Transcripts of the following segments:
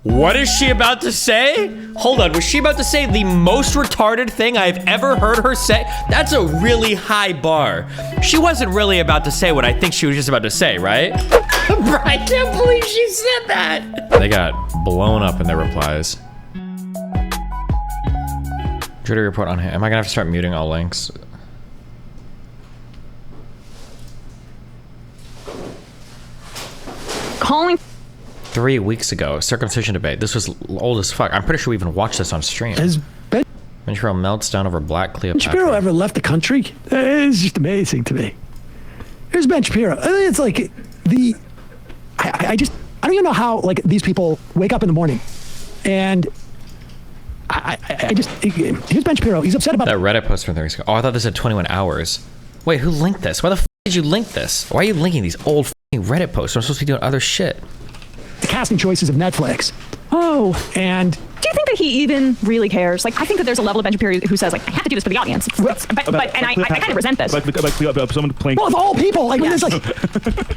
What is she about to say? Hold on, was she about to say the most retarded thing I've ever heard her say? That's a really high bar. She wasn't really about to say what I think she was just about to say, right? I can't believe she said that. They got blown up in their replies. Twitter report on him. Am I gonna have to start muting all links? Calling 3 weeks ago, circumcision debate. This was old as fuck. I'm pretty sure we even watched this on stream. Has Ben Shapiro melts down over Black Cleopatra. Shapiro ever left the country? It's just amazing to me. Here's Ben Shapiro. It's like I don't even know how like these people wake up in the morning, and here's Ben Shapiro. He's upset about that Reddit post from 3 weeks ago. Oh, I thought this said 21 hours. Wait, who linked this? Why the f did you link this? Why are you linking these old f***ing Reddit posts? I'm supposed to be doing other shit. the casting choices of Netflix. Oh. And do you think that he even really cares? Like, I think that there's a level of Ben Shapiro who says, like, I have to do this for the audience. I kind of resent this. Someone playing. well, of all people, like, it's like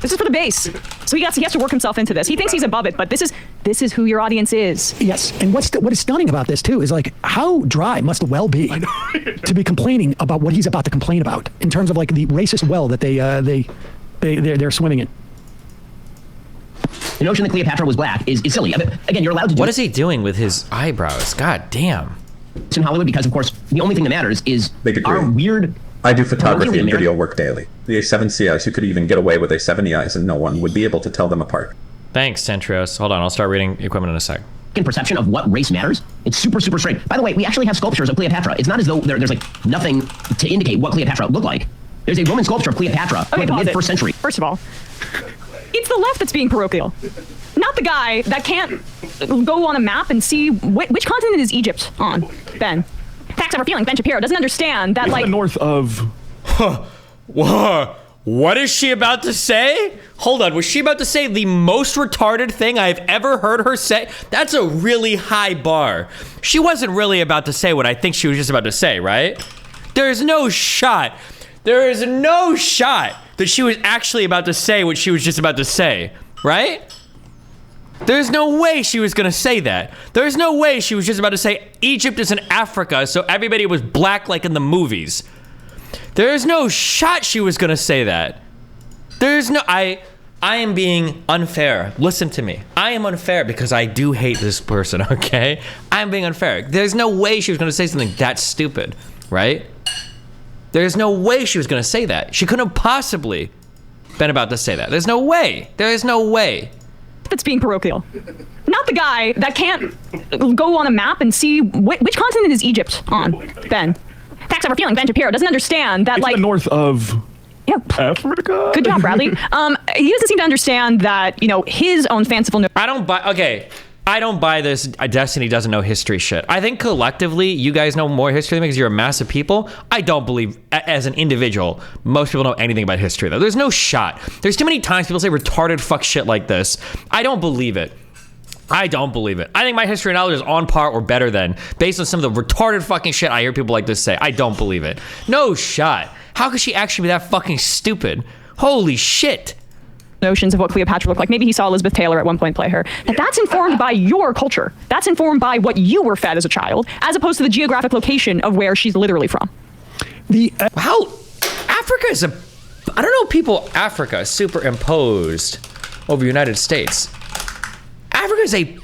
This is for the base. So he has to work himself into this. He thinks he's above it, but this is who your audience is. yes. And what is stunning about this too is like how dry must the well be to be complaining about what he's about to complain about in terms of like the racist well that they're swimming in. The notion that Cleopatra was black is silly. Again, you're allowed to do What is he doing with his eyebrows? God damn. this in Hollywood because, of course, the only thing that matters is Big agree. our weird... I do photography and America. video work daily. The A7CIs, you could even get away with A70Is and no one would be able to tell them apart. Thanks, Centrios. Hold on, I'll start reading equipment in a sec. perception of what race matters. It's super, super strange. By the way, we actually have sculptures of Cleopatra. It's not as though there's like nothing to indicate what Cleopatra looked like. There's a Roman sculpture of Cleopatra from the mid-1st century. First of all, it's the left that's being parochial. Not the guy that can't go on a map and see which continent is Egypt on, Ben. Facts over feeling, Ben Shapiro doesn't understand that, like... north of... Whoa. What is she about to say? Hold on, was she about to say the most retarded thing I've ever heard her say? That's a really high bar. She wasn't really about to say what I think she was just about to say, right? There's no shot. There is no shot that she was actually about to say what she was just about to say, right? There's no way she was gonna say that. There's no way she was just about to say Egypt is in Africa, so everybody was black like in the movies. There's no shot she was gonna say that. There's no, I am being unfair. Listen to me. I am unfair because I do hate this person, okay? I'm being unfair. There's no way she was gonna say something that stupid, right? There's no way she was gonna say that. She couldn't have possibly been about to say that. There's no way. There is no way. That's being parochial. Not the guy that can't go on a map and see which continent is Egypt on, Ben. Facts over feeling, Ben Shapiro doesn't understand that, It's like... the north of... Yeah. Africa? Good job, Bradley. He doesn't seem to understand that, you know, his own fanciful... I don't buy this Destiny doesn't know history shit. I think collectively, you guys know more history than me because you're a mass of people. I don't believe, as an individual, most people know anything about history, though. There's no shot. There's too many times people say retarded fuck shit like this. I don't believe it. I don't believe it. I think my history knowledge is on par or better than, based on some of the retarded fucking shit I hear people like this say. I don't believe it. No shot. How could she actually be that fucking stupid? Holy shit. Notions of what Cleopatra looked like. Maybe he saw Elizabeth Taylor at one point play her. That's informed by your culture. That's informed by what you were fed as a child, as opposed to the geographic location of where she's literally from. How Africa is I don't know people Africa superimposed over United States. Africa is a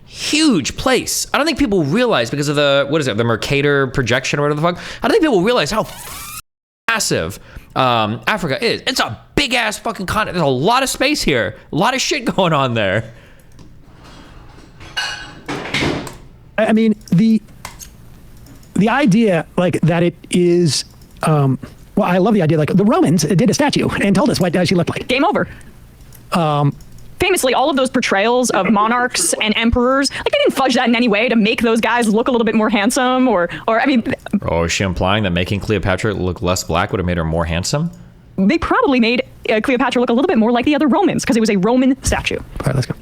huge place. I don't think people realize because of the, what is it, the Mercator projection or whatever the fuck. I don't think people realize how massive Africa is. It's a big ass fucking continent. There's a lot of space here. A lot of shit going on there. I mean, the idea like that it is, well, I love the idea like the Romans did a statue and told us what she looked like. Game over. Famously, all of those portrayals of monarchs and emperors, like they didn't fudge that in any way to make those guys look a little bit more handsome or I mean... Oh, is she implying that making Cleopatra look less black would have made her more handsome? They probably made Cleopatra look a little bit more like the other Romans because it was a Roman statue. All right, let's go.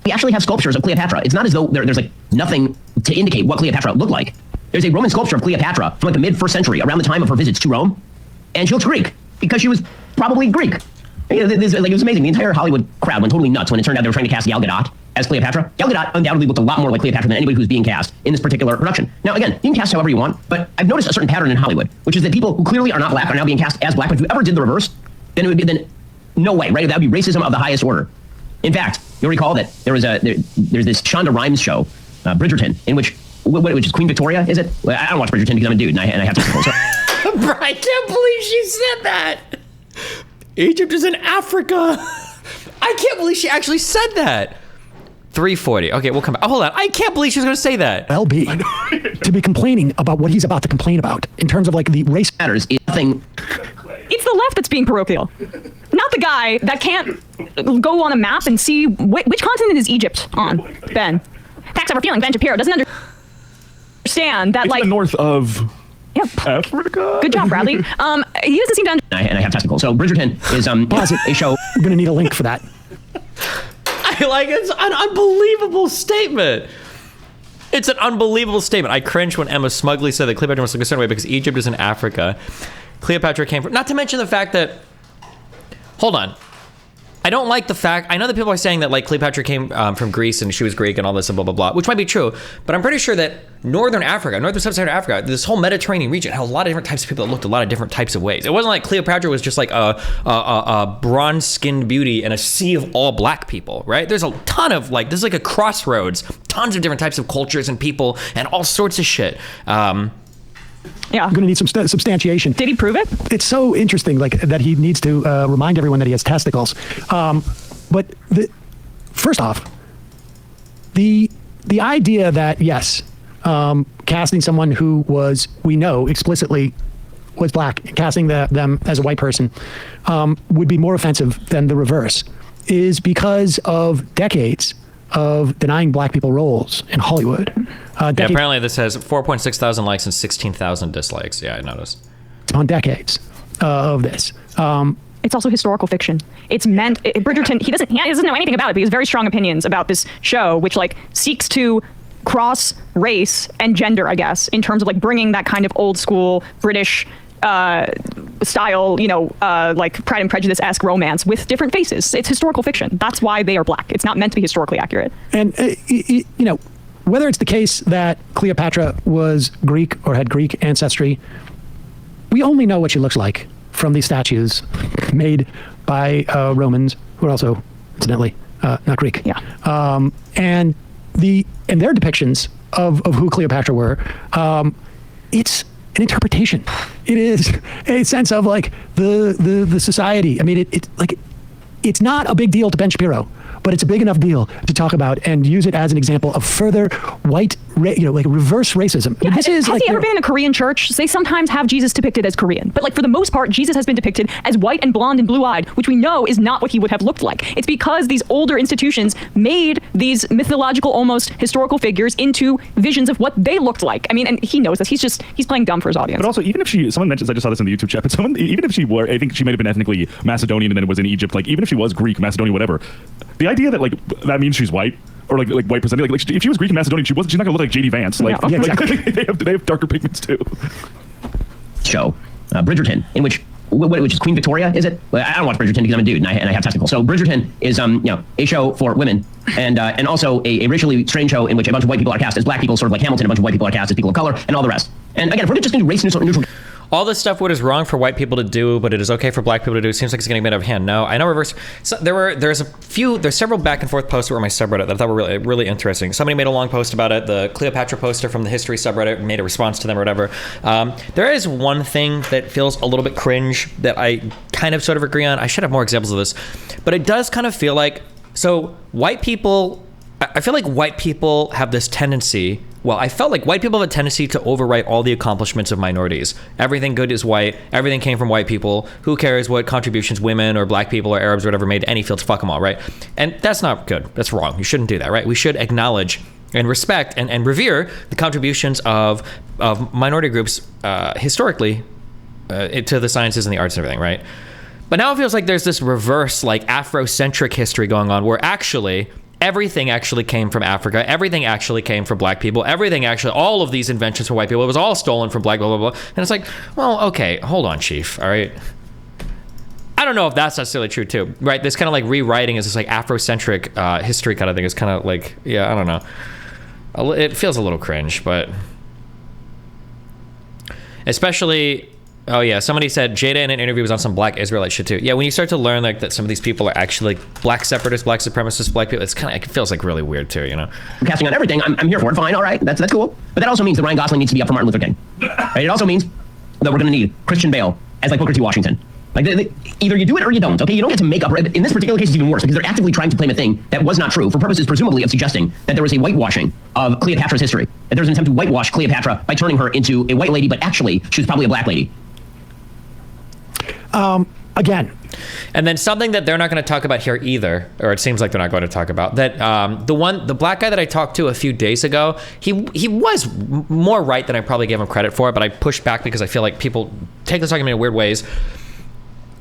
We actually have sculptures of Cleopatra. It's not as though there's like nothing to indicate what Cleopatra looked like. There's a Roman sculpture of Cleopatra from like the mid-1st century, around the time of her visits to Rome, and she looks Greek because she was probably Greek. It was amazing. The entire Hollywood crowd went totally nuts when it turned out they were trying to cast Gal Gadot as Cleopatra, Gal Gadot undoubtedly looked a lot more like Cleopatra than anybody who's being cast in this particular production. Now, again, you can cast however you want, but I've noticed a certain pattern in Hollywood, which is that people who clearly are not black are now being cast as black. But if you ever did the reverse, then it would be no way, right? That would be racism of the highest order. In fact, you'll recall that there's this Shonda Rhimes show, Bridgerton, in which is Queen Victoria, is it? Well, I don't watch Bridgerton because I'm a dude and I have to. So. I can't believe she said that. Egypt is in Africa. I can't believe she actually said that. 340. Okay, we'll come back. Oh, hold on. I can't believe she's going to say that. LB to be complaining about what he's about to complain about in terms of like the race matters is nothing. It's the left that's being parochial, not the guy that can't go on a map and see which continent is Egypt on. Ben, facts over feeling. Ben Shapiro doesn't understand that, It's like the north of Yep. Africa. Good job, Bradley. He doesn't seem to And I have testicles. So Bridgerton is a show. We're going to need a link for that. I like it's an unbelievable statement. It's an unbelievable statement. I cringe when Emma smugly said that Cleopatra must look a certain way because Egypt is in Africa. Cleopatra came from... Not to mention the fact that... Hold on. I don't like the fact... I know that people are saying that like Cleopatra came from Greece and she was Greek and all this and blah, blah, blah, which might be true. But I'm pretty sure that northern sub-Saharan Africa, this whole Mediterranean region had a lot of different types of people that looked a lot of different types of ways. It wasn't like Cleopatra was just like a bronze-skinned beauty in a sea of all black people, right? There's a ton of like... This is like a crossroads. Tons of different types of cultures and people and all sorts of shit. Yeah. I'm going to need some substantiation. Did he prove it? It's so interesting, like that he needs to remind everyone that he has testicles. But first off, the idea that yes, casting someone who we know explicitly was black, casting them as a white person, would be more offensive than the reverse, is because of decades of denying black people roles in Hollywood. Yeah, apparently this has 4.6 thousand likes and 16,000 dislikes. Yeah, I noticed. On decades of this. It's also historical fiction. It's meant... Bridgerton, he doesn't know anything about it, but he has very strong opinions about this show, which like seeks to cross race and gender, I guess, in terms of like bringing that kind of old school British style, like Pride and Prejudice-esque romance with different faces. It's historical fiction. That's why they are black. It's not meant to be historically accurate. And, whether it's the case that Cleopatra was Greek or had Greek ancestry, we only know what she looks like from these statues made by Romans, who are also, incidentally, not Greek. Yeah. And their depictions of who Cleopatra were, it's an interpretation. It is a sense of like the society. I mean, it's not a big deal to Ben Shapiro, but it's a big enough deal to talk about and use it as an example of further white, like reverse racism. Yeah, this is has like he ever been in a Korean church? They sometimes have Jesus depicted as Korean, but like for the most part, Jesus has been depicted as white and blonde and blue-eyed, which we know is not what he would have looked like. It's because these older institutions made these mythological, almost historical figures into visions of what they looked like. I mean, and he knows this. He's playing dumb for his audience. But also, even if someone mentions, I just saw this in the YouTube chat, but even if she were, I think she might have been ethnically Macedonian and then was in Egypt, like even if she was Greek, Macedonian, whatever, the idea that like that means she's white or like white presenting, like if she was Greek and Macedonian, she's not gonna look like JD Vance. Like, yeah, exactly. they have darker pigments too. Show, Bridgerton, in which is Queen Victoria, is it? Well, I don't watch Bridgerton because I'm a dude and I have testicles. So Bridgerton is a show for women and also a racially strange show in which a bunch of white people are cast as black people, sort of like Hamilton. A bunch of white people are cast as people of color and all the rest. And again, if we're just going to do race neutral. All this stuff, what is wrong for white people to do, but it is okay for black people to do, seems like it's getting a bit out of hand. No, I know reverse. So there's several back and forth posts that were on my subreddit that I thought were really, really interesting. Somebody made a long post about it. The Cleopatra poster from the history subreddit made a response to them or whatever. There is one thing that feels a little bit cringe that I kind of sort of agree on. I should have more examples of this, but it does kind of feel like, so white people, I feel like white people have this tendency. Well, I felt like white people have a tendency to overwrite all the accomplishments of minorities. Everything good is white. Everything came from white people. Who cares what contributions women or black people or Arabs or whatever made to any fields? Fuck them all, right? And that's not good. That's wrong. You shouldn't do that, right? We should acknowledge and respect and revere the contributions of minority groups historically to the sciences and the arts and everything, right? But now it feels like there's this reverse, like Afrocentric history going on where actually everything actually came from Africa. Everything actually came from black people. All of these inventions for white people, it was all stolen from black, blah, blah, blah. And it's like, well, okay, hold on, Chief, all right? I don't know if that's necessarily true too, right? This kind of like rewriting is this like Afrocentric history kind of thing. It's kind of like, yeah, I don't know. It feels a little cringe, but especially, oh yeah, somebody said Jada in an interview was on some black Israelite shit too. Yeah, when you start to learn like that some of these people are actually like black separatists, black supremacists, black people, it's kind of, it feels like really weird too, you know? Casting on everything. I'm here for it. Fine, all right, that's cool. But that also means that Ryan Gosling needs to be up for Martin Luther King. Right? It also means that we're going to need Christian Bale as like Booker T. Washington. Like either you do it or you don't. Okay, you don't get to make up. In this particular case, it's even worse because they're actively trying to claim a thing that was not true for purposes presumably of suggesting that there was a whitewashing of Cleopatra's history. That there was an attempt to whitewash Cleopatra by turning her into a white lady, but actually she was probably a black lady. Again. And then something that they're not going to talk about here either, or it seems like they're not going to talk about, that the black guy that I talked to a few days ago, he was more right than I probably gave him credit for, but I pushed back because I feel like people take this argument in weird ways.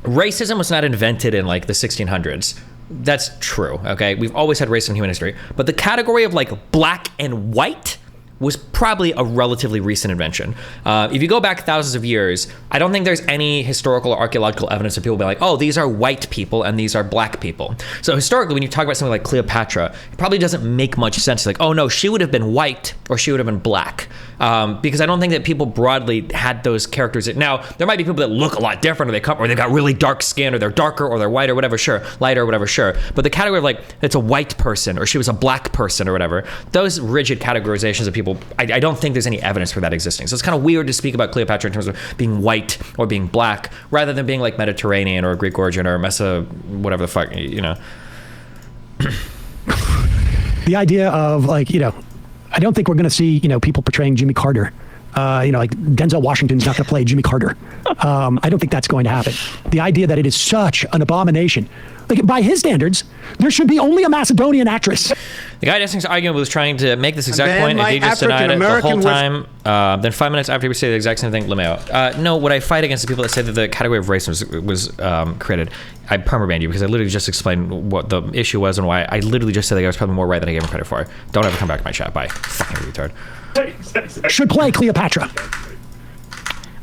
Racism was not invented in like the 1600s. That's true, okay? We've always had racism in human history, but the category of like black and white was probably a relatively recent invention. If you go back thousands of years, I don't think there's any historical or archaeological evidence of people being like, oh, these are white people and these are black people. So historically, when you talk about something like Cleopatra, it probably doesn't make much sense. Like, oh no, she would have been white or she would have been black. Because I don't think that people broadly had those characters. Now, there might be people that look a lot different, or they got really dark skin, or they're darker, or they're white, or whatever, sure, lighter, or whatever, sure. But the category of like, it's a white person, or she was a black person, or whatever, those rigid categorizations of people, I don't think there's any evidence for that existing. So it's kind of weird to speak about Cleopatra in terms of being white or being black, rather than being like Mediterranean or Greek origin or whatever the fuck, you know. The idea of like, you know, I don't think we're going to see, you know, people portraying Jimmy Carter. You know, like Denzel Washington's not going to play Jimmy Carter. I don't think that's going to happen. The idea that it is such an abomination. Like, by his standards, there should be only a Macedonian actress. The guy Destiny's argument was trying to make this exact point, and he just denied it the whole time. Then 5 minutes after we say the exact same thing, LeMayo. No, what I fight against the people that say that the category of race was created. I permabanned you because I literally just explained what the issue was and why. I literally just said that I was probably more right than I gave him credit for. Don't ever come back to my chat. Bye. Fucking retard. Should play Cleopatra.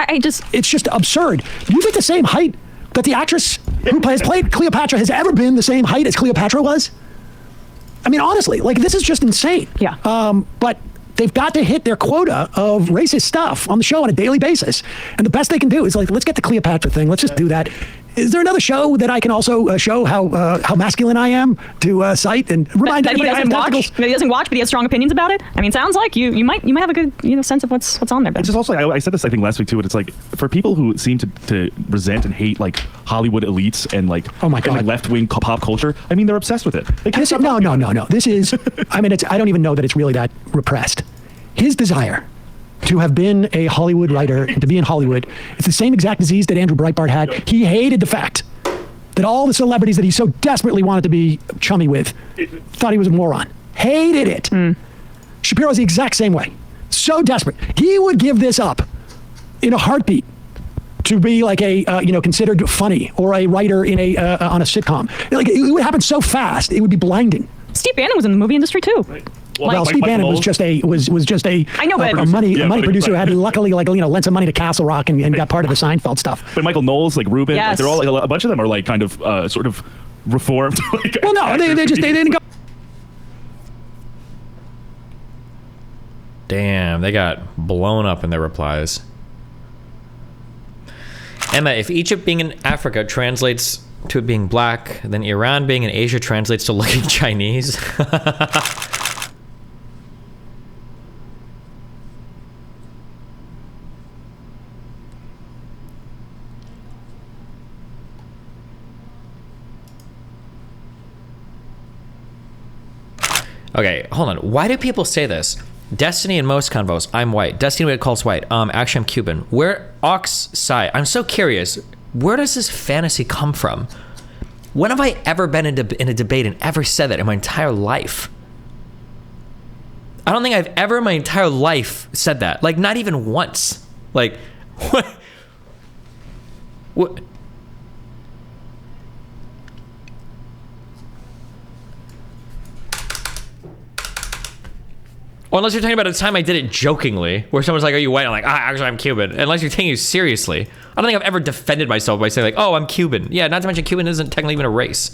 It's just absurd. Do you think the same height that the actress who has played Cleopatra has ever been the same height as Cleopatra was? I mean, honestly, like, this is just insane. Yeah. But they've got to hit their quota of racist stuff on the show on a daily basis. And the best they can do is like, let's get the Cleopatra thing. Let's just do that. Is there another show that I can also show how masculine I am to cite and remind that everybody I have testicles? That he doesn't watch, but he has strong opinions about it? I mean, sounds like you might have a good sense of what's on there. It's just also, I said this I think last week too, but it's like for people who seem to resent and hate like Hollywood elites and like, oh my God, like left-wing pop culture, I mean, they're obsessed with it. No. This is, I mean, I don't even know that it's really that repressed. His desire to have been a Hollywood writer and to be in Hollywood, it's the same exact disease that Andrew Breitbart had. He hated the fact that all the celebrities that he so desperately wanted to be chummy with thought he was a moron. Hated it. Shapiro's the exact same way. So desperate. He would give this up in a heartbeat to be like a, considered funny or a writer in on a sitcom. Like, it would happen so fast, it would be blinding. Steve Bannon was in the movie industry too. Right. Well, Steve Bannon was just a I know, but a money producer who had luckily lent some money to Castle Rock and got part of the Seinfeld stuff. But Michael Knowles, like Ruben, yes. like, they're all like, a bunch of them are like kind of sort of reformed. Like, well, no, they didn't go. Damn, they got blown up in their replies. Emma, if Egypt being in Africa translates to it being black, then Iran being in Asia translates to looking Chinese. Okay, hold on. Why do people say this? Destiny in most convos, I'm white. Destiny calls white. Actually, I'm Cuban. Where Oxside? I'm so curious. Where does this fantasy come from? When have I ever been in a debate and ever said that in my entire life? I don't think I've ever in my entire life said that. Like, not even once. Like, what? Or unless you're talking about a time I did it jokingly, where someone's like, "Are you white?" I'm like, actually, I'm Cuban." Unless you're taking it seriously, I don't think I've ever defended myself by saying like, "Oh, I'm Cuban." Yeah, not to mention Cuban isn't technically even a race.